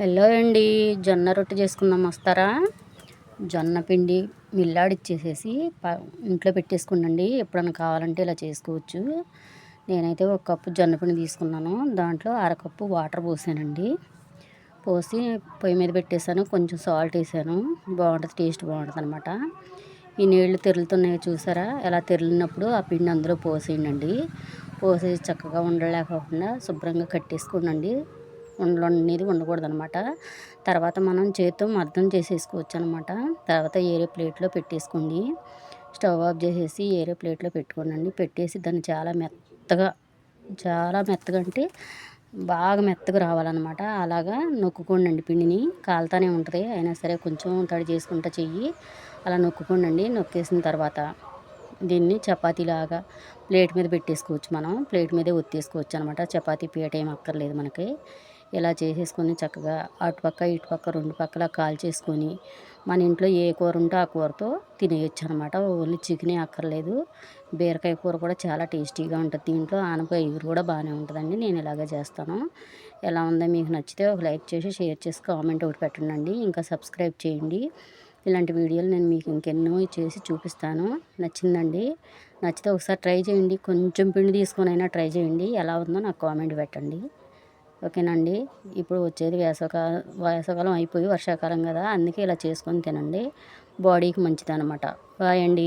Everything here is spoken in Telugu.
హలో అండి, జొన్న రొట్టె చేసుకుందాం వస్తారా? జొన్న పిండి మిల్లాడిచ్చేసేసి ఇంట్లో పెట్టేసుకునండి. ఎప్పుడన్నా కావాలంటే ఇలా చేసుకోవచ్చు. నేనైతే ఒక కప్పు జొన్న పిండి తీసుకున్నాను. దాంట్లో అరకప్పు వాటర్ పోసానండి. పోసి పొయ్యి మీద పెట్టేశాను. కొంచెం సాల్ట్ వేసాను. బాగుంటుంది, టేస్ట్ బాగుంటుంది అనమాట. ఈ నీళ్లు తెరులుతున్నాయో చూసారా? ఎలా తెరిలినప్పుడు ఆ పిండి అందులో పోసేయండి. పోసేసి చక్కగా ఉండలేకుండా శుభ్రంగా కట్టేసుకోనండి. ఉండలు అనేది ఉండకూడదు అనమాట. తర్వాత మనం చేతితో మర్దం చేసేసుకోవచ్చు అనమాట. తర్వాత ఏరే ప్లేట్లో పెట్టేసుకోండి. స్టవ్ ఆఫ్ చేసేసి ఏరే ప్లేట్లో పెట్టుకోనండి. పెట్టేసి దాన్ని చాలా మెత్తగా అంటే బాగా మెత్తగా రావాలన్నమాట. అలాగా నొక్కుకోండి పిండిని. కాలుతానే ఉంటుంది, అయినా సరే కొంచెం తడి చేసుకుంటా చెయ్యి అలా నొక్కుకోండి. నొక్కేసిన తర్వాత దీన్ని చపాతీలాగా ప్లేట్ మీద పెట్టేసుకోవచ్చు. మనం ప్లేట్ మీదే ఒత్తేసుకోవచ్చు అనమాట. చపాతీ పీట ఏం అక్కర్లేదు మనకి. ఇలా చేసేసుకొని చక్కగా అటుపక్క ఇటుపక్క రెండు పక్కల కాల్చేసుకొని మన ఇంట్లో ఏ కూర ఉంటే ఆ కూరతో తినేయచ్చు అనమాట. ఓన్లీ చికెనే అక్కర్లేదు. బీరకాయ కూర కూడా చాలా టేస్టీగా ఉంటుంది. దీంట్లో ఆనపకాయ ఎగురు కూడా బాగానే ఉంటుందండి. నేను ఇలాగే చేస్తాను. ఎలా ఉందో మీకు నచ్చితే ఒక లైక్ చేసి షేర్ చేసి కామెంట్ ఒకటి పెట్టండి. ఇంకా సబ్స్క్రైబ్ చేయండి. ఇలాంటి వీడియోలు నేను మీకు ఇంకెన్నో చేసి చూపిస్తాను. నచ్చిందండి? నచ్చితే ఒకసారి ట్రై చేయండి. కొంచెం పిండి తీసుకొని అయినా ట్రై చేయండి. ఎలా ఉందో నాకు కామెంట్ పెట్టండి. ఓకేనండి. ఇప్పుడు వచ్చేది వేసవకాలం అయిపోయి వర్షాకాలం కదా, అందుకే ఇలా చేసుకొని తినండి. బాడీకి మంచిదన్నమాట. బాయ్ అండి.